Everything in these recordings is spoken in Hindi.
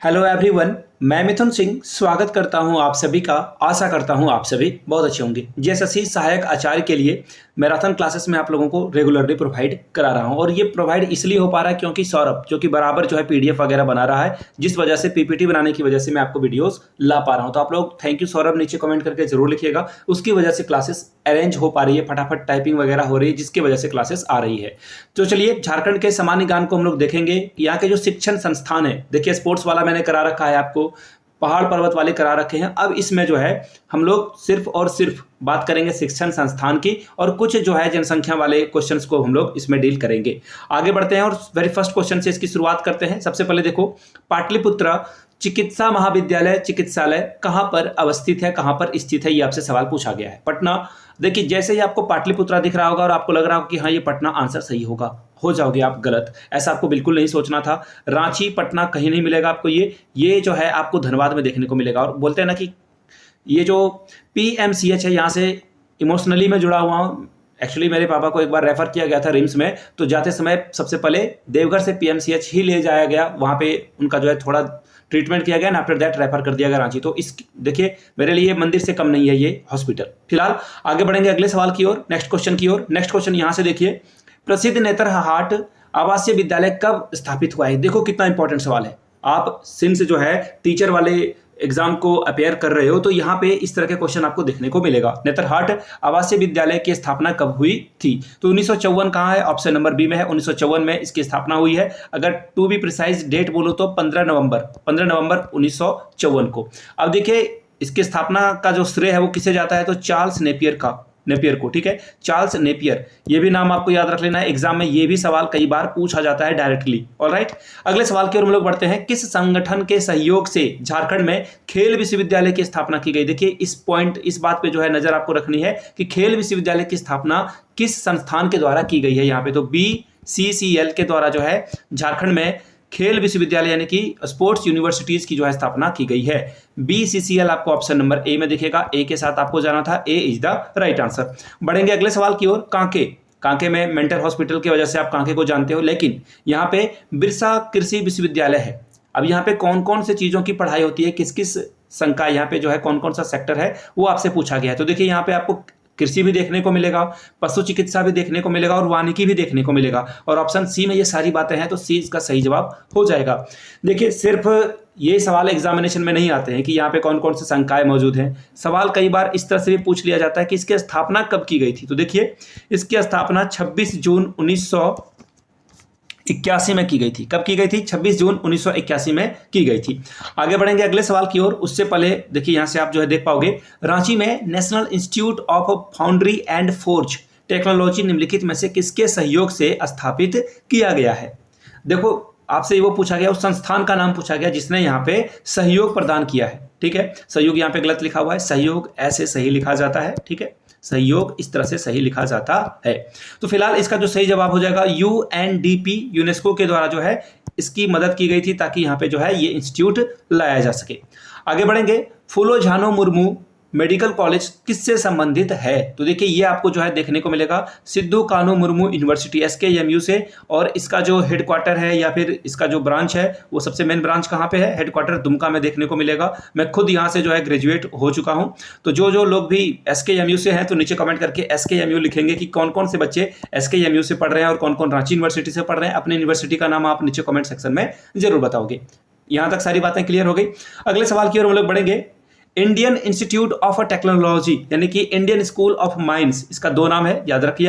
हेलो एवरीवन, मैं मिथुन सिंह स्वागत करता हूं आप सभी का। आशा करता हूं आप सभी बहुत अच्छे होंगे। जेएसएससी सहायक आचार्य के लिए मैराथन क्लासेस में आप लोगों को रेगुलरली प्रोवाइड करा रहा हूं और ये प्रोवाइड इसलिए हो पा रहा है क्योंकि सौरभ जो कि बराबर जो है पीडीएफ वगैरह बना रहा है, जिस वजह से पीपीटी बनाने की वजह से मैं आपको वीडियोस ला पा रहा हूं। तो आप लोग थैंक यू सौरभ नीचे कमेंट करके जरूर लिखिएगा। उसकी वजह से क्लासेस अरेंज हो पा रही है, फटाफट टाइपिंग वगैरह हो रही है, जिसकी वजह से क्लासेस आ रही है। तो चलिए झारखंड के सामान्य ज्ञान को हम लोग देखेंगे। यहाँ के जो शिक्षण संस्थान है, देखिए स्पोर्ट्स वाला मैंने करा रखा है आपको, पहाड़ पर्वत वाले करा रखे हैं। अब इसमें जो है हम लोग सिर्फ और सिर्फ बात करेंगे शिक्षण संस्थान की और कुछ जो है जनसंख्या वाले क्वेश्चंस को हम लोग इसमें डील करेंगे। आगे बढ़ते हैं और वेरी फर्स्ट क्वेश्चन से इसकी शुरुआत करते हैं। सबसे पहले देखो, पाटलिपुत्र चिकित्सा महाविद्यालय चिकित्सालय कहाँ पर अवस्थित है, कहाँ पर स्थित है, ये आपसे सवाल पूछा गया है। पटना। देखिए जैसे ही आपको पाटलिपुत्रा दिख रहा होगा और आपको लग रहा होगा कि हाँ ये पटना आंसर सही होगा, हो जाओगे आप गलत। ऐसा आपको बिल्कुल नहीं सोचना था। रांची पटना कहीं नहीं मिलेगा आपको। ये जो है आपको धनबाद में देखने को मिलेगा। और बोलते हैं ना कि ये जो पीएमसीएच है, यहाँ से इमोशनली मैं जुड़ा हुआ हूँ। एक्चुअली मेरे पापा को एक बार रेफर किया गया था रिम्स में, तो जाते समय सबसे पहले देवघर से पीएमसीएच ही ले जाया गया। वहाँ पे उनका जो है थोड़ा ट्रीटमेंट किया गया ना, आफ्टर दैट रेफर कर दिया गया रांची। तो इस देखिए मेरे लिए मंदिर से कम नहीं है ये हॉस्पिटल। फिलहाल आगे बढ़ेंगे अगले सवाल की ओर, नेक्स्ट क्वेश्चन की ओर। नेक्स्ट क्वेश्चन यहाँ से देखिए, प्रसिद्ध नेतरहाट आवासीय विद्यालय कब स्थापित हुआ है? देखो कितना इंपॉर्टेंट सवाल है। आप सिंस जो है टीचर वाले एग्जाम को अपेयर कर रहे हो, तो यहाँ पे इस तरह के क्वेश्चन आपको देखने को मिलेगा। नेतरहाट आवासीय विद्यालय की स्थापना कब हुई थी? तो 1954 कहाँ है? ऑप्शन नंबर बी में है। 1954 में इसकी स्थापना हुई है। अगर टू बी प्रिसाइज डेट बोलो तो 15 नवंबर 1954 को। अब देखिए इसकी स्थापना का जो श्रेय है वो किसे जाता है? तो चार्ल्स नेपियर को। ठीक है, चार्ल्स नेपियर, ये भी नाम आपको याद रख लेना है। एग्जाम में ये भी सवाल कई बार पूछा जाता है डायरेक्टली। ऑलराइट, अगले सवाल की ओर हम लोग बढ़ते हैं। किस संगठन के सहयोग से झारखंड में खेल विश्वविद्यालय की स्थापना की गई? देखिए इस बात पे जो है नजर आपको रखनी है कि खेल विश्वविद्यालय की स्थापना किस संस्थान के द्वारा की गई है। यहाँ पे तो BCCL के द्वारा जो है झारखंड में खेल विश्वविद्यालय यानी कि स्पोर्ट्स यूनिवर्सिटीज की जो है स्थापना की गई है। BCCL आपको ऑप्शन नंबर ए में दिखेगा। ए के साथ आपको जाना था, ए इज द राइट आंसर। बढ़ेंगे अगले सवाल की ओर। कांके में मेंटल हॉस्पिटल की वजह से आप कांके को जानते हो, लेकिन यहाँ पे बिरसा कृषि विश्वविद्यालय है। अब यहाँ पे कौन कौन से चीजों की पढ़ाई होती है, किस किस संकाय यहाँ पे जो है कौन कौन सा सेक्टर है वो आपसे पूछा गया है। तो देखिए यहाँ पे आपको कृषि भी देखने को मिलेगा, पशु चिकित्सा भी देखने को मिलेगा और वानिकी भी देखने को मिलेगा। और ऑप्शन सी में ये सारी बातें हैं, तो सी इसका सही जवाब हो जाएगा। देखिए सिर्फ ये सवाल एग्जामिनेशन में नहीं आते हैं कि यहाँ पे कौन कौन से संकाय मौजूद हैं। सवाल कई बार इस तरह से भी पूछ लिया जाता है कि इसकी स्थापना कब की गई थी। तो देखिए इसकी स्थापना 26 जून 1981 में की गई थी। कब की गई थी? 26 जून 1981 में की गई थी। आगे बढ़ेंगे अगले सवाल की ओर। उससे पहले देखिए यहाँ से आप जो है देख पाओगे, रांची में national institute of foundry and forge technology निम्नलिखित में से किसके सहयोग से स्थापित किया गया है? देखो आपसे वो पूछा गया, उस संस्थान का नाम पूछा गया जिसने यहाँ पे सहयोग प्रदान किया है। ठीक है, सहयोग यहाँ पे गलत लिखा हुआ है, सहयोग ऐसे सही लिखा जाता है। ठीक है, सहयोग इस तरह से सही लिखा जाता है। तो फिलहाल इसका जो सही जवाब हो जाएगा UNDP, यूनेस्को के द्वारा जो है इसकी मदद की गई थी ताकि यहाँ पे जो है ये इंस्टीट्यूट लाया जा सके। आगे बढ़ेंगे, फूलो झानो मुर्मू मेडिकल कॉलेज किससे संबंधित है? तो देखिए ये आपको जो है देखने को मिलेगा सिद्धू कानू मुर्मू यूनिवर्सिटी SKMU से। और इसका जो हेडक्वार्टर है या फिर इसका जो ब्रांच है वो सबसे मेन ब्रांच कहाँ पे है? हेडक्वार्टर दुमका में देखने को मिलेगा। मैं खुद यहाँ से जो है ग्रेजुएट हो चुका हूँ। तो जो लोग भी SKMU से हैं तो नीचे कमेंट करके SKMU लिखेंगे कि कौन कौन से बच्चे SKMU से पढ़ रहे हैं और कौन कौन रांची यूनिवर्सिटी से पढ़ रहे हैं। अपनी यूनिवर्सिटी का नाम आप नीचे कमेंट सेक्शन में जरूर बताओगे। यहाँ तक सारी बातें क्लियर हो गई। अगले सवाल की ओर हम लोग बढ़ेंगे। इंडियन इंस्टीट्यूट ऑफ टेक्नोलॉजी यानी कि इंडियन स्कूल ऑफ माइंस, इसका दो नाम है, याद रख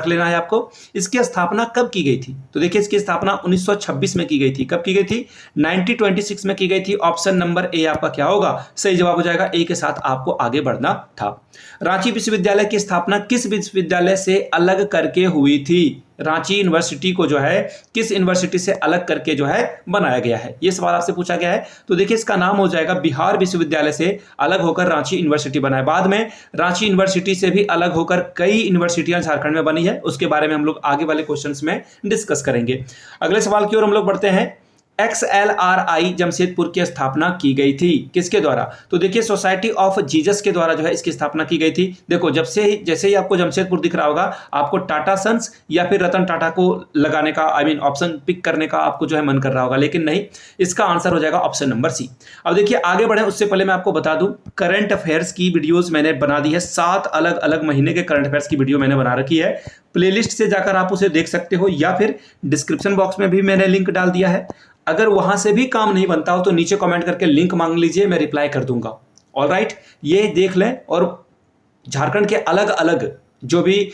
लेना है आपको। इसकी स्थापना कब की गई थी? तो देखिए इसकी स्थापना 1926 में की गई थी। कब की गई थी? 1926 में की गई थी। ऑप्शन नंबर ए आपका क्या होगा? सही जवाब हो जाएगा। ए के साथ आपको आगे बढ़ना था। रांची विश्वविद्यालय की स्थापना किस विश्वविद्यालय से अलग करके हुई थी? रांची यूनिवर्सिटी को जो है किस यूनिवर्सिटी से अलग करके जो है बनाया गया है? ये सवाल आपसे पूछा गया है। तो देखिए इसका नाम हो जाएगा बिहार विश्वविद्यालय से अलग होकर रांची यूनिवर्सिटी बना है। बाद में रांची यूनिवर्सिटी से भी अलग होकर कई यूनिवर्सिटियां झारखंड में बनी है, उसके बारे में हम लोग आगे वाले क्वेश्चंस में डिस्कस करेंगे। अगले सवाल की ओर हम लोग बढ़ते हैं। XLRI जमशेदपुर की स्थापना की गई थी, किसके द्वारा? तो देखिए सोसाइटी ऑफ जीसस के द्वारा जो है इसकी स्थापना की गई थी। देखो जैसे ही आपको जमशेदपुर दिख रहा होगा, आपको टाटा सन्स या फिर रतन टाटा को लगाने का ऑप्शन पिक करने का आपको जो है मन कर रहा होगा, लेकिन नहीं, इसका आंसर हो जाएगा ऑप्शन नंबर सी। अब देखिए आगे बढ़े उससे पहले मैं आपको बता दूं, करंट अफेयर्स की वीडियोस मैंने बना दी है, 7 अलग अलग महीने के करंट अफेयर्स की वीडियो मैंने बना रखी है। प्लेलिस्ट से जाकर आप उसे देख सकते हो या फिर डिस्क्रिप्शन बॉक्स में भी मैंने लिंक डाल दिया है। अगर वहां से भी काम नहीं बनता हो तो नीचे कमेंट करके लिंक मांग लीजिए, मैं रिप्लाई कर दूंगा। ऑलराइट, ये देख लें। और झारखंड के अलग अलग जो भी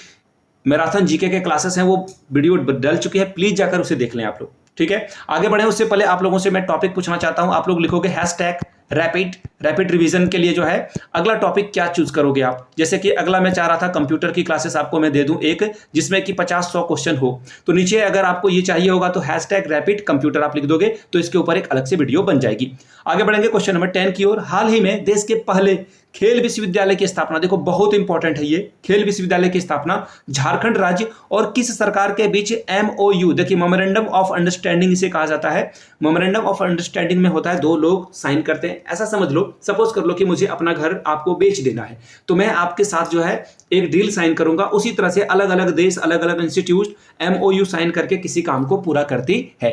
मैराथन जीके के क्लासेस हैं वो वीडियो डल चुकी है, प्लीज जाकर उसे देख लें आप लोग। ठीक है, आगे बढ़े उससे पहले आप लोगों से मैं टॉपिक पूछना चाहता हूं। आप लोग लिखोगे हैशटैग रैपिड रिवीजन के लिए जो है अगला टॉपिक क्या चूज करोगे आप? जैसे कि अगला मैं चाह रहा था कंप्यूटर की क्लासेस आपको मैं दे दूं एक, जिसमें कि 50-100 क्वेश्चन हो। तो नीचे अगर आपको ये चाहिए होगा तो हैशटैग रैपिड कंप्यूटर आप लिख दोगे तो इसके ऊपर एक अलग से वीडियो बन जाएगी। आगे बढ़ेंगे क्वेश्चन नंबर 10 की ओर। हाल ही में देश के पहले खेल विश्वविद्यालय की स्थापना, देखो बहुत इंपॉर्टेंट है ये, खेल विश्वविद्यालय की स्थापना झारखंड राज्य और किस सरकार के बीच MOU, देखिए मेमोरेंडम ऑफ अंडरस्टैंडिंग इसे कहा जाता है। मेमोरेंडम ऑफ अंडरस्टैंडिंग में होता है 2 लोग साइन करते हैं। ऐसा समझ लो, सपोज कर लो कि मुझे अपना घर आपको बेच देना है, तो मैं आपके साथ जो है एक डील साइन करूंगा। उसी तरह से अलग अलग देश, अलग अलग इंस्टीट्यूट MOU साइन करके किसी काम को पूरा करती है।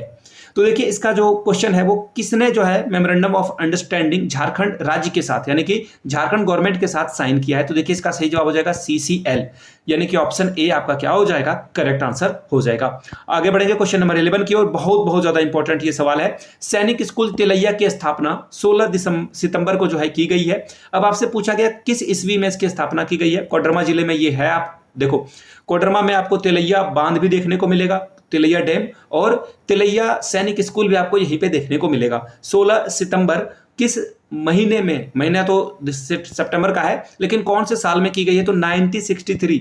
तो देखिए इसका जो क्वेश्चन है वो किसने जो है मेमोरेंडम ऑफ अंडरस्टैंडिंग झारखंड राज्य के साथ यानी कि झारखंड गवर्नमेंट के साथ साइन किया है? तो देखिए इसका सही जवाब हो जाएगा CCL, यानी कि ऑप्शन ए आपका क्या हो जाएगा? करेक्ट आंसर हो जाएगा। आगे बढ़ेंगे क्वेश्चन नंबर 11 की ओर। बहुत ज्यादा इंपॉर्टेंट ये सवाल है। सैनिक स्कूल तिलैया की स्थापना 16 सितंबर को जो है की गई है। अब आपसे पूछा गया किस ईस्वी में इसकी स्थापना की गई है? कोडरमा जिले में ये है। आप देखो कोडरमा में आपको तिलैया बांध भी देखने को मिलेगा, तिलैया डैम, और तिलैया सैनिक स्कूल भी आपको यहीं पे देखने को मिलेगा। 16 सितंबर किस महीने में? महीना तो सितंबर का है, लेकिन कौन से साल में की गई है? तो 1963,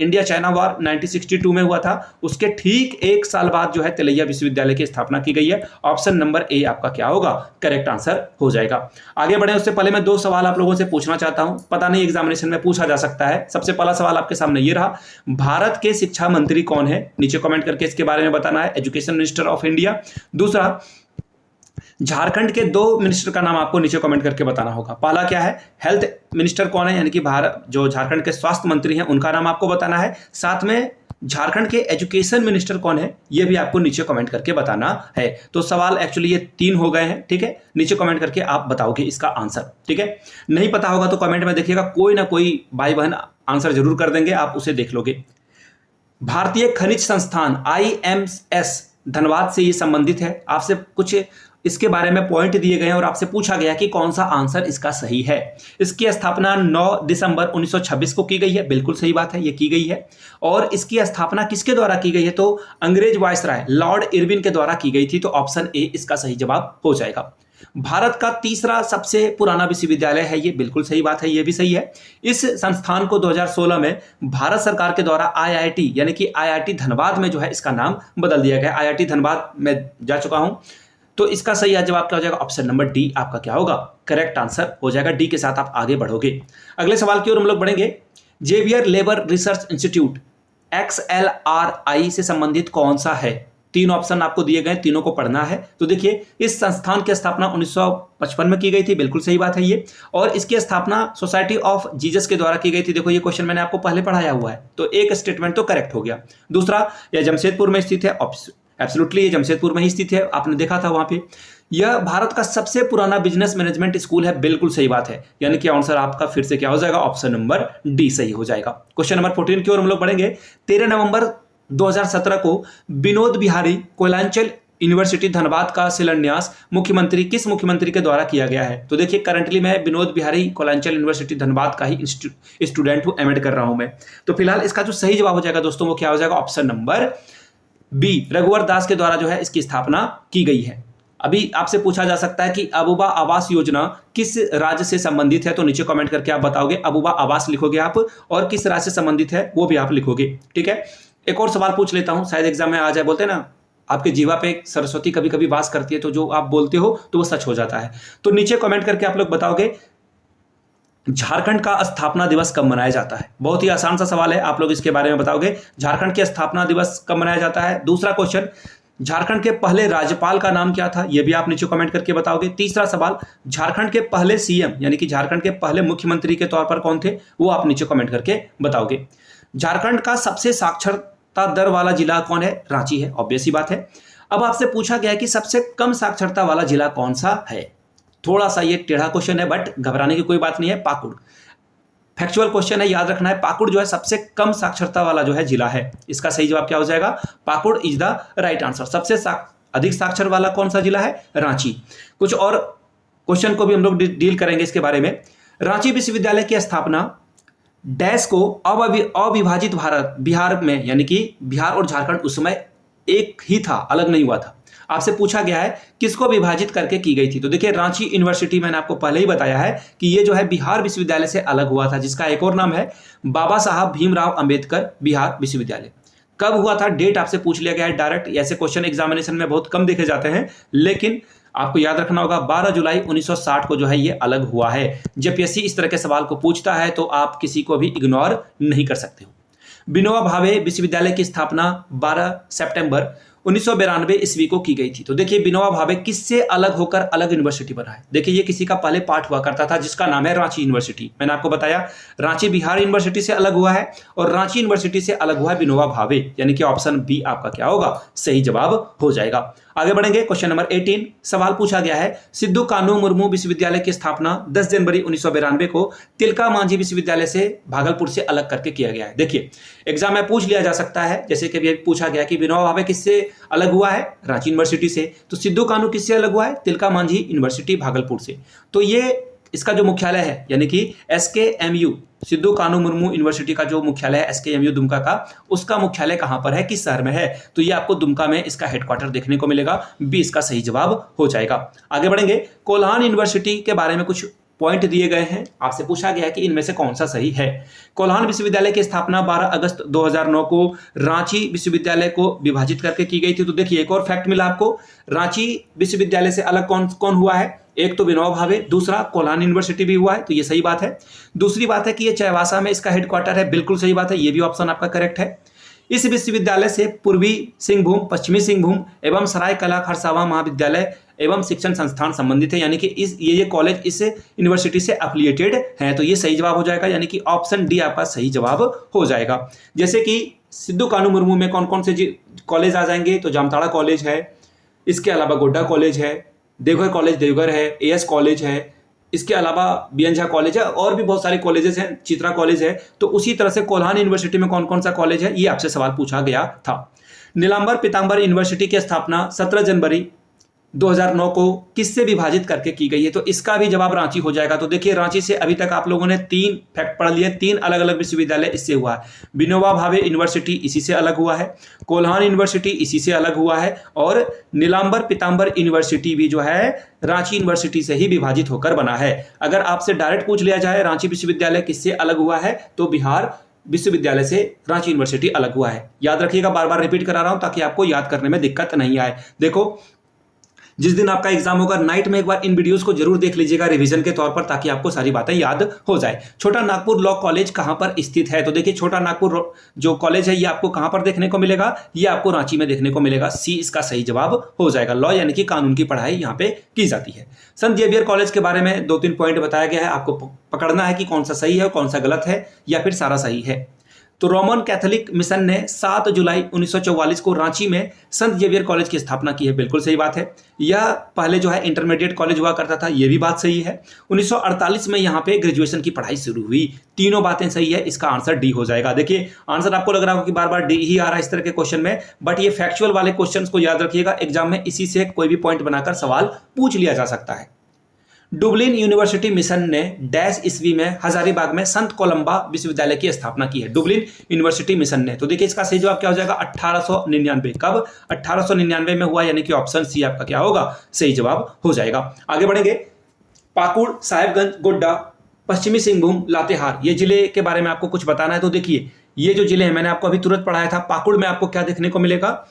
इंडिया चाइना वॉर 1962 में हुआ था। उसके ठीक 1 साल बाद जो है तिलैया विश्वविद्यालय की स्थापना की गई है। ऑप्शन नंबर ए आपका क्या होगा? करेक्ट आंसर हो जाएगा। आगे बढ़े उससे पहले मैं 2 सवाल आप लोगों से पूछना चाहता हूं, पता नहीं एग्जामिनेशन में पूछा जा सकता है। सबसे पहला सवाल आपके सामने ये रहा, भारत के शिक्षा मंत्री कौन है? नीचे कमेंट करके इसके बारे में बताना है। Education minister of India. दूसरा, झारखंड के 2 मिनिस्टर का नाम आपको नीचे कमेंट करके बताना होगा। पहला क्या है? हेल्थ मिनिस्टर कौन है, यानी कि भारत जो झारखंड के स्वास्थ्य मंत्री हैं उनका नाम आपको बताना है। साथ में झारखंड के एजुकेशन मिनिस्टर कौन है ये भी आपको नीचे कमेंट करके बताना है। तो सवाल एक्चुअली ये 3 हो गए हैं। ठीक है, नीचे कमेंट करके आप बताओगे इसका आंसर। ठीक है, नहीं पता होगा तो कमेंट में देखिएगा, कोई ना कोई भाई बहन आंसर जरूर कर देंगे, आप उसे देख लोगे। भारतीय खनिज संस्थान IMS धनबाद से ये संबंधित है। आपसे कुछ इसके बारे में पॉइंट दिए गए हैं और आपसे पूछा गया कि कौन सा आंसर इसका सही है। इसकी स्थापना 9 दिसंबर 1926 को की गई है। बिल्कुल सही बात है, ये की गई है। और इसकी स्थापना किसके द्वारा की गई है? तो अंग्रेज वायसराय लॉर्ड इरविन के द्वारा की गई थी। तो ऑप्शन ए इसका सही जवाब हो जाएगा। भारत का तीसरा सबसे पुराना विश्वविद्यालय है ये, बिल्कुल सही बात है, ये भी सही है। इस संस्थान को 2016 में भारत सरकार के द्वारा IIT यानी कि IIT धनबाद में जो है इसका नाम बदल दिया गया। IIT धनबाद में जा चुका हूं। तो इसका सही जवाब क्या हो जाएगा? ऑप्शन नंबर डी आपका क्या होगा? करेक्ट आंसर हो जाएगा। डी के साथ आप आगे बढ़ोगे। अगले सवाल की ओर हम लोग बढ़ेंगे। Xavier labour research institute XLRI से संबंधित कौन सा है? 3 ऑप्शन आपको दिए गए, तीनों को पढ़ना है। तो देखिए इस संस्थान की स्थापना 1955 में की गई थी, बिल्कुल सही बात है ये। और इसकी स्थापना सोसाइटी ऑफ जीसस के द्वारा की गई थी। देखो ये क्वेश्चन मैंने आपको पहले पढ़ाया हुआ है, तो एक स्टेटमेंट तो करेक्ट हो गया। दूसरा, यह जमशेदपुर में स्थित है। एब्सोल्युटली ये जमशेदपुर में ही स्थित है, आपने देखा था वहां पे। यह भारत का सबसे पुराना बिजनेस मैनेजमेंट स्कूल है, बिल्कुल सही बात है। यानी कि आंसर आपका फिर से क्या हो जाएगा? ऑप्शन नंबर डी सही हो जाएगा। क्वेश्चन नंबर 14 की ओर हम लोग बढ़ेंगे। 13 नवंबर 2017 को विनोद बिहारी कोयलांचल यूनिवर्सिटी धनबाद का शिलान्यास किस मुख्यमंत्री के द्वारा किया गया है? तो देखिए करंटली मैं विनोद बिहारी कोयलांचल यूनिवर्सिटी धनबाद का ही स्टूडेंट हूं, एमएड कर रहा हूं मैं। तो फिलहाल इसका जो सही जवाब हो जाएगा दोस्तों वो क्या हो जाएगा? ऑप्शन नंबर बी, रघुवर दास के द्वारा जो है इसकी स्थापना की गई है। अभी आपसे पूछा जा सकता है कि अबुबा आवास योजना किस राज्य से संबंधित है? तो नीचे कमेंट करके आप बताओगे, अबुबा आवास लिखोगे आप, और किस राज्य से संबंधित है वो भी आप लिखोगे। ठीक है, एक और सवाल पूछ लेता हूं, शायद एग्जाम में आ जाए। बोलते हैं ना आपके जीवा पे सरस्वती कभी कभी वास करती है, तो जो आप बोलते हो तो वो सच हो जाता है। तो नीचे कमेंट करके आप लोग बताओगे झारखंड का स्थापना दिवस कब मनाया जाता है? बहुत ही आसान सा सवाल है, आप लोग इसके बारे में बताओगे। झारखंड के स्थापना दिवस कब मनाया जाता है? दूसरा क्वेश्चन, झारखंड के पहले राज्यपाल का नाम क्या था, यह भी आप नीचे कमेंट करके बताओगे। तीसरा सवाल, झारखंड के पहले सीएम यानी कि झारखंड के पहले मुख्यमंत्री के तौर पर कौन थे, वो आप नीचे कमेंट करके बताओगे। झारखंड का सबसे साक्षरता दर वाला जिला कौन है, रांची है, ऑब्वियस ही बात है। अब आपसे पूछा गया है कि सबसे कम साक्षरता वाला जिला कौन सा है। थोड़ा सा ये टेढ़ा क्वेश्चन है, बट घबराने की कोई बात नहीं है। पाकुड़, फैक्चुअल क्वेश्चन है, याद रखना है। पाकुड़ जो है सबसे कम साक्षरता वाला जो है जिला है। इसका सही जवाब क्या हो जाएगा, Pakur is the right answer. सबसे अधिक साक्षर वाला कौन सा जिला है, रांची। कुछ और क्वेश्चन को भी हम लोग डील करेंगे इसके बारे में। रांची विश्वविद्यालय की स्थापना डैश को अविभाजित भारत बिहार में, यानी कि बिहार और झारखंड उस समय एक ही था, अलग नहीं हुआ था। आपसे पूछा गया है किसको विभाजित करके की गई थी, तो देखिए रांची यूनिवर्सिटी मैंने आपको पहले ही बताया है कि ये जो है बिहार विश्वविद्यालय से अलग हुआ था, जिसका एक और नाम है बाबा साहब भीमराव अंबेडकर बिहार विश्वविद्यालय। कब हुआ था, डेट आपसे पूछ लिया गया है डायरेक्ट। ऐसे क्वेश्चन एग्जामिनेशन में बहुत कम देखे जाते हैं, लेकिन आपको याद रखना होगा 12 जुलाई 1960 को जो है ये अलग हुआ है। जब पीएससी इस तरह के सवाल को पूछता है तो आप किसी को भी इग्नोर नहीं कर सकते हो। विनोबा भावे विश्वविद्यालय की स्थापना 12 सितंबर 1992 ईस्वी को की गई थी। तो देखिए विनोबा भावे किससे अलग होकर अलग यूनिवर्सिटी बना है। देखिए ये किसी का पहले पार्ट हुआ करता था जिसका नाम है रांची यूनिवर्सिटी। मैंने आपको बताया रांची बिहार यूनिवर्सिटी से अलग हुआ है और रांची यूनिवर्सिटी से अलग हुआ है विनोबा भावे, यानी कि ऑप्शन बी आपका क्या होगा, सही जवाब हो जाएगा। आगे बढ़ेंगे, क्वेश्चन नंबर 18। सवाल पूछा गया है सिद्धू कान्हू मुर्मू विश्वविद्यालय की स्थापना 10 जनवरी 1992 को तिलका मांझी विश्वविद्यालय से भागलपुर से अलग करके किया गया है। देखिए एग्जाम में पूछ लिया जा सकता है, जैसे कि अभी पूछा गया कि विनोबा भावे किससे अलग हुआ है, रांची यूनिवर्सिटी से, तो सिद्धू कान्हू किससे अलग हुआ है, तिलका मांझी यूनिवर्सिटी भागलपुर से। तो ये इसका जो मुख्यालय है यानी कि SKMU सिद्धू कान्हू मुर्मू यूनिवर्सिटी का जो मुख्यालय है SKMU दुमका का, उसका मुख्यालय कहां पर है, किस शहर में है, तो ये आपको दुमका में इसका हेडक्वार्टर देखने को मिलेगा। बी इसका सही जवाब हो जाएगा। आगे बढ़ेंगे, कोल्हान यूनिवर्सिटी के बारे में कुछ पॉइंट दिए गए हैं। आपसे पूछा गया है कि इनमें से कौन सा सही है। कोल्हान विश्वविद्यालय की स्थापना 12 अगस्त 2009 को रांची विश्वविद्यालय को विभाजित करके की गई थी। तो देखिए एक और फैक्ट मिला आपको, रांची विश्वविद्यालय से अलग कौन कौन हुआ है, एक तो विनोबा भावे, दूसरा कोल्हान यूनिवर्सिटी भी हुआ है, तो ये सही बात है। दूसरी बात है कि ये चाईबासा में इसका हेडक्वार्टर है, बिल्कुल सही बात है, ये भी ऑप्शन आपका करेक्ट है। इस विश्वविद्यालय से पूर्वी सिंहभूम, पश्चिमी सिंहभूम एवं सरायकला खरसावां महाविद्यालय एवं शिक्षण संस्थान संबंधित है, यानी कि ये कॉलेज इस यूनिवर्सिटी से एफिलिएटेड हैं, तो ये सही जवाब हो जाएगा, यानी कि ऑप्शन डी आपका सही जवाब हो जाएगा। जैसे कि सिद्धू कान्हू मुर्मू में कौन कौन से कॉलेज आ जाएंगे, तो जामताड़ा कॉलेज है, इसके अलावा गोड्डा कॉलेज है, देवघर कॉलेज देवघर है, AS कॉलेज है, इसके अलावा बियंझा कॉलेज है, और भी बहुत सारे कॉलेजेस हैं, चित्रा कॉलेज है। तो उसी तरह से कोल्हान यूनिवर्सिटी में कौन कौन सा कॉलेज है, ये आपसे सवाल पूछा गया था। नीलांबर पीतांबर यूनिवर्सिटी की स्थापना 17 जनवरी 2009 को किससे विभाजित करके की गई है, तो इसका भी जवाब रांची हो जाएगा। तो देखिए रांची से अभी तक आप लोगों ने 3 फैक्ट पढ़ लिए, 3 अलग अलग विश्वविद्यालय इससे हुआ है। विनोबा भावे यूनिवर्सिटी इसी से अलग हुआ है, कोल्हान यूनिवर्सिटी इसी से अलग हुआ है, और नीलांबर पीतांबर यूनिवर्सिटी भी जो है रांची यूनिवर्सिटी से ही विभाजित होकर बना है। अगर आपसे डायरेक्ट पूछ लिया जाए रांची विश्वविद्यालय किससे अलग हुआ है, तो बिहार विश्वविद्यालय से रांची यूनिवर्सिटी अलग हुआ है। याद रखिएगा, बार बार रिपीट करा रहा हूं ताकि आपको याद करने में दिक्कत नहीं आए। देखो जिस दिन आपका एग्जाम होगा नाइट में एक बार इन वीडियोस को जरूर देख लीजिएगा रिवीजन के तौर पर, ताकि आपको सारी बातें याद हो जाए। छोटा नागपुर लॉ कॉलेज कहां पर स्थित है, तो देखिए छोटा नागपुर जो कॉलेज है ये आपको कहां पर देखने को मिलेगा, ये आपको रांची में देखने को मिलेगा। सी इसका सही जवाब हो जाएगा। लॉ यानी कि कानून की पढ़ाई यहाँ पे की जाती है। संत जेवियर कॉलेज के बारे में 2-3 पॉइंट बताया गया है, आपको पकड़ना है कि कौन सा सही है कौन सा गलत है, या फिर सारा सही है। तो रोमन कैथोलिक मिशन ने 7 जुलाई 1944 को रांची में संत जेवियर कॉलेज की स्थापना की है, बिल्कुल सही बात है। यह पहले जो है इंटरमीडिएट कॉलेज हुआ करता था, यह भी बात सही है। 1948 में यहाँ पे ग्रेजुएशन की पढ़ाई शुरू हुई। तीनों बातें सही है, इसका आंसर डी हो जाएगा। देखिए आंसर आपको लग रहा होगा कि बार बार डी ही आ रहा है इस तरह के क्वेश्चन में, बट ये फैक्चुअल वाले क्वेश्चन को याद रखिएगा, एग्जाम में इसी से कोई भी पॉइंट बनाकर सवाल पूछ लिया जा सकता है। डुबलिन यूनिवर्सिटी मिशन ने डैश ईस्वी में हजारीबाग में संत कोलंबा विश्वविद्यालय की स्थापना की है, डुबलिन यूनिवर्सिटी मिशन ने। तो देखिए इसका सही जवाब क्या हो जाएगा, 1899। कब, 1899 में हुआ, यानी कि ऑप्शन सी आपका क्या होगा, सही जवाब हो जाएगा। आगे बढ़ेंगे, पाकुड़, साहेबगंज, गोड्डा, पश्चिमी सिंहभूम, लातेहार, ये जिले के बारे में आपको कुछ बताना है। तो देखिए ये जो जिले हैं मैंने आपको अभी तुरंत पढ़ाया था। पाकुड़ में आपको क्या देखने को मिलेगा,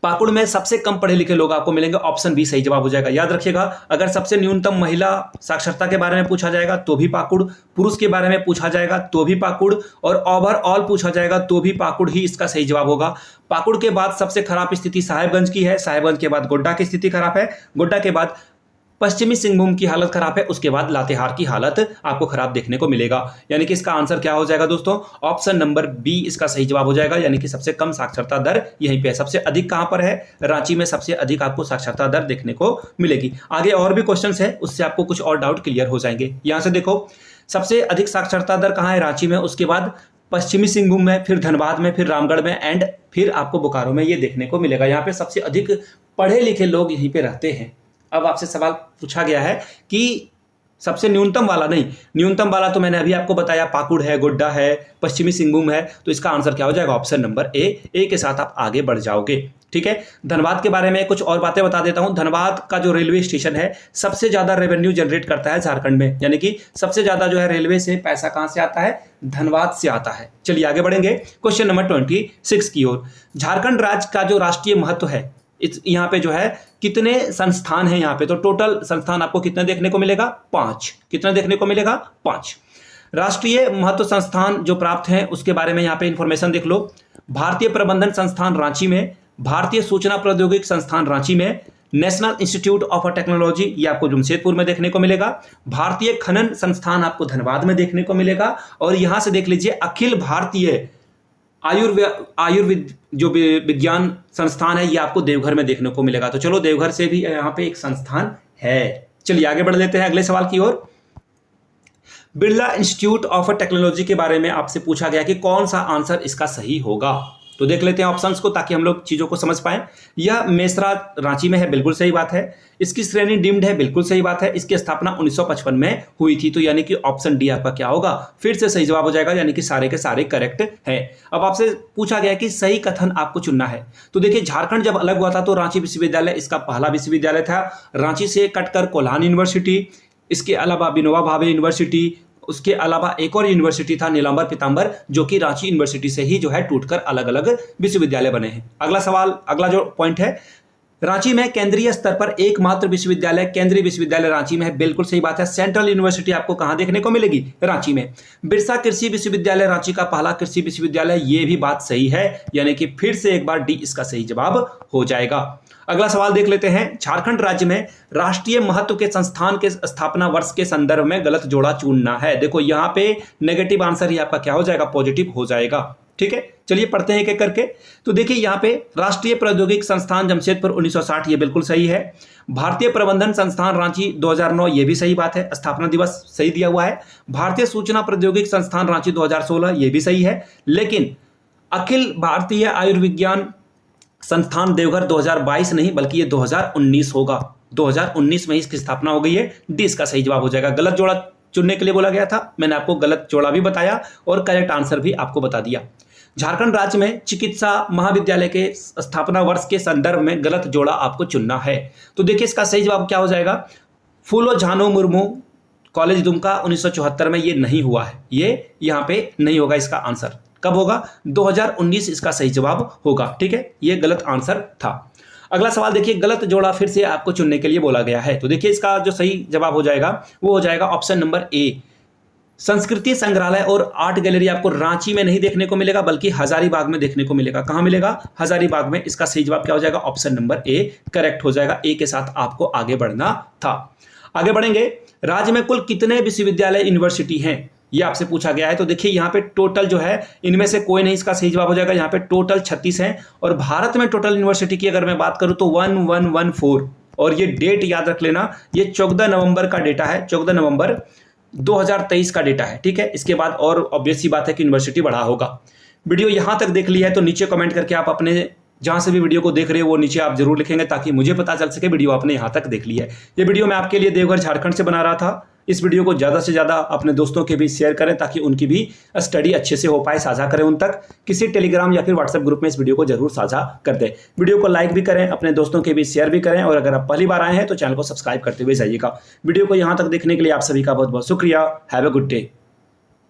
पाकुड़ में सबसे कम पढ़े लिखे लोग आपको मिलेंगे, ऑप्शन बी सही जवाब हो जाएगा। याद रखिएगा, अगर सबसे न्यूनतम महिला साक्षरता के बारे में पूछा जाएगा तो भी पाकुड़, पुरुष के बारे में पूछा जाएगा तो भी पाकुड़, और ओवरऑल पूछा जाएगा तो भी पाकुड़ ही इसका सही जवाब होगा। पाकुड़ के बाद सबसे खराब स्थिति साहेबगंज की है, साहेबगंज के बाद गोड्डा की स्थिति खराब है, गोड्डा के बाद पश्चिमी सिंहभूम की हालत खराब है, उसके बाद लातेहार की हालत आपको खराब देखने को मिलेगा। यानी कि इसका आंसर क्या हो जाएगा दोस्तों, ऑप्शन नंबर बी इसका सही जवाब हो जाएगा। यानी कि सबसे कम साक्षरता दर यहीं पे है। सबसे अधिक कहां पर है, रांची में सबसे अधिक आपको साक्षरता दर देखने को मिलेगी। आगे और भी क्वेश्चंस है, उससे आपको कुछ और डाउट क्लियर हो जाएंगे। यहां से देखो, सबसे अधिक साक्षरता दर कहां है, रांची में, उसके बाद पश्चिमी सिंहभूम में, फिर धनबाद में, फिर रामगढ़ में, एंड फिर आपको बोकारो में ये देखने को मिलेगा। यहाँ पे सबसे अधिक पढ़े लिखे लोग यहीं पे रहते हैं। अब आपसे सवाल पूछा गया है कि सबसे न्यूनतम वाला नहीं, न्यूनतम वाला तो मैंने अभी आपको बताया, पाकुड़ है, गोड्डा है, पश्चिमी सिंहभूम है, तो इसका आंसर क्या हो जाएगा, ऑप्शन नंबर ए के साथ आप आगे बढ़ जाओगे। ठीक है, धनबाद के बारे में कुछ और बातें बता देता हूं। धनबाद का जो रेलवे स्टेशन है सबसे ज्यादा रेवेन्यू जनरेट करता है झारखंड में, यानी कि सबसे ज्यादा जो है रेलवे से पैसा कहां से आता है, धनबाद से आता है। चलिए आगे बढ़ेंगे क्वेश्चन नंबर 26 की ओर। झारखंड राज्य का जो राष्ट्रीय महत्व है, यहाँ पे जो है कितने संस्थान हैं, यहाँ पे तो टोटल संस्थान आपको कितने देखने को मिलेगा, 5। कितना देखने को मिलेगा, 5 राष्ट्रीय महत्व संस्थान जो प्राप्त हैं उसके बारे में यहाँ पे इंफॉर्मेशन देख लो। भारतीय प्रबंधन संस्थान रांची में, भारतीय सूचना प्रौद्योगिकी संस्थान रांची में, नेशनल इंस्टीट्यूट ऑफ टेक्नोलॉजी ये आपको जमशेदपुर में देखने को मिलेगा, भारतीय खनन संस्थान आपको धनबाद में देखने को मिलेगा, और यहां से देख लीजिए अखिल भारतीय आयुर्वेद जो विज्ञान संस्थान है ये आपको देवघर में देखने को मिलेगा। तो चलो देवघर से भी यहाँ पे एक संस्थान है। चलिए आगे बढ़ लेते हैं अगले सवाल की ओर। बिरला इंस्टीट्यूट ऑफ टेक्नोलॉजी के बारे में आपसे पूछा गया कि कौन सा आंसर इसका सही होगा। तो देख लेते हैं ऑप्शंस को ताकि हम लोग चीजों को समझ पाएं। यह मेसरा रांची में है, बिल्कुल सही बात है। इसकी श्रेणी डीम्ड है, बिल्कुल सही बात है। इसकी स्थापना 1955 में हुई थी, तो यानी कि ऑप्शन डी आपका क्या होगा, फिर से सही जवाब हो जाएगा, यानी कि सारे के सारे करेक्ट हैं। अब आपसे पूछा गया कि सही कथन आपको चुनना है। तो देखिए, झारखंड जब अलग हुआ था तो रांची विश्वविद्यालय इसका पहला विश्वविद्यालय था। रांची से कटकर कोल्हान यूनिवर्सिटी, इसके अलावा विनोबा भावे यूनिवर्सिटी, उसके अलावा एक और यूनिवर्सिटी था नीलांबर पीतांबर, जो कि रांची यूनिवर्सिटी से ही जो है टूटकर अलग अलग विश्वविद्यालय बने हैं। अगला सवाल, अगला जो पॉइंट है, रांची में केंद्रीय स्तर पर एकमात्र विश्वविद्यालय केंद्रीय विश्वविद्यालय रांची में है, बिल्कुल सही बात है। सेंट्रल यूनिवर्सिटी आपको कहां देखने को मिलेगी, रांची में। बिरसा कृषि विश्वविद्यालय रांची का पहला कृषि विश्वविद्यालय, ये भी बात सही है, यानी कि फिर से एक बार डी इसका सही जवाब हो जाएगा। अगला सवाल देख लेते हैं। झारखंड राज्य में राष्ट्रीय महत्व के संस्थान के स्थापना वर्ष के संदर्भ में गलत जोड़ा चुनना है। देखो यहाँ पे नेगेटिव आंसर ही आपका क्या हो जाएगा, पॉजिटिव हो जाएगा। ठीक है, चलिए पढ़ते हैं एक एक करके। तो देखिए यहाँ पे राष्ट्रीय प्रौद्योगिकी संस्थान जमशेदपुर 1960 ये बिल्कुल सही है। भारतीय प्रबंधन संस्थान रांची 2009 ये भी सही बात है, स्थापना दिवस सही दिया हुआ है। भारतीय सूचना प्रौद्योगिकी संस्थान रांची 2016 ये भी सही है। लेकिन अखिल भारतीय आयुर्विज्ञान संस्थान देवघर 2022 नहीं बल्कि ये 2019 होगा। 2019 में इसकी स्थापना हो गई है, डी इसका सही जवाब हो जाएगा। गलत जोड़ा चुनने के लिए बोला गया था, मैंने आपको गलत जोड़ा भी बताया और करेक्ट आंसर भी आपको बता दिया। झारखंड राज्य में चिकित्सा महाविद्यालय के स्थापना वर्ष के संदर्भ में गलत जोड़ा आपको चुनना है। तो देखिए इसका सही जवाब क्या हो जाएगा, फूलो झानो मुर्मू कॉलेज दुमका 1974 में ये नहीं हुआ है, ये यहाँ पे नहीं होगा। इसका आंसर कब होगा, 2019 इसका सही जवाब होगा। ठीक है, ये गलत आंसर था। अगला सवाल देखिए, गलत जोड़ा फिर से आपको चुनने के लिए बोला गया है। तो देखिए इसका जो सही जवाब हो जाएगा वो हो जाएगा ऑप्शन नंबर ए। संस्कृति संग्रहालय और आर्ट गैलरी आपको रांची में नहीं देखने को मिलेगा बल्कि हजारीबाग में देखने को मिलेगा। कहां मिलेगा, हजारीबाग में। इसका सही जवाब क्या हो जाएगा, ऑप्शन नंबर ए करेक्ट हो जाएगा। ए के साथ आपको आगे बढ़ना था। आगे बढ़ेंगे। राज्य में कुल कितने विश्वविद्यालय यूनिवर्सिटी हैं, ये आपसे पूछा गया है। तो देखिए यहाँ पे टोटल जो है इनमें से कोई नहीं इसका सही जवाब हो जाएगा। यहाँ पे टोटल 36 हैं और भारत में टोटल यूनिवर्सिटी की अगर मैं बात करूं तो 1114, और ये डेट याद रख लेना, ये 14 नवंबर का डेटा है, 14 नवंबर 2023 का डेटा है। ठीक है, इसके बाद और ऑब्वियस सी बात है कि यूनिवर्सिटी बढ़ा होगा। वीडियो यहाँ तक देख लिया है तो नीचे कमेंट करके आप अपने जहां से भी वीडियो को देख रहे हो वो नीचे आप जरूर लिखेंगे ताकि मुझे पता चल सके वीडियो आपने यहाँ तक देख ली है। ये वीडियो मैं आपके लिए देवघर झारखंड से बना रहा था। इस वीडियो को ज़्यादा से ज़्यादा अपने दोस्तों के बीच शेयर करें ताकि उनकी भी स्टडी अच्छे से हो पाए, साझा करें उन तक। किसी टेलीग्राम या फिर व्हाट्सएप ग्रुप में इस वीडियो को जरूर साझा कर दें। वीडियो को लाइक भी करें, अपने दोस्तों के बीच शेयर भी करें, और अगर आप पहली बार आए हैं तो चैनल को सब्सक्राइब करते हुए जाइएगा। वीडियो को यहाँ तक देखने के लिए आप सभी का बहुत बहुत शुक्रिया। Have a good day.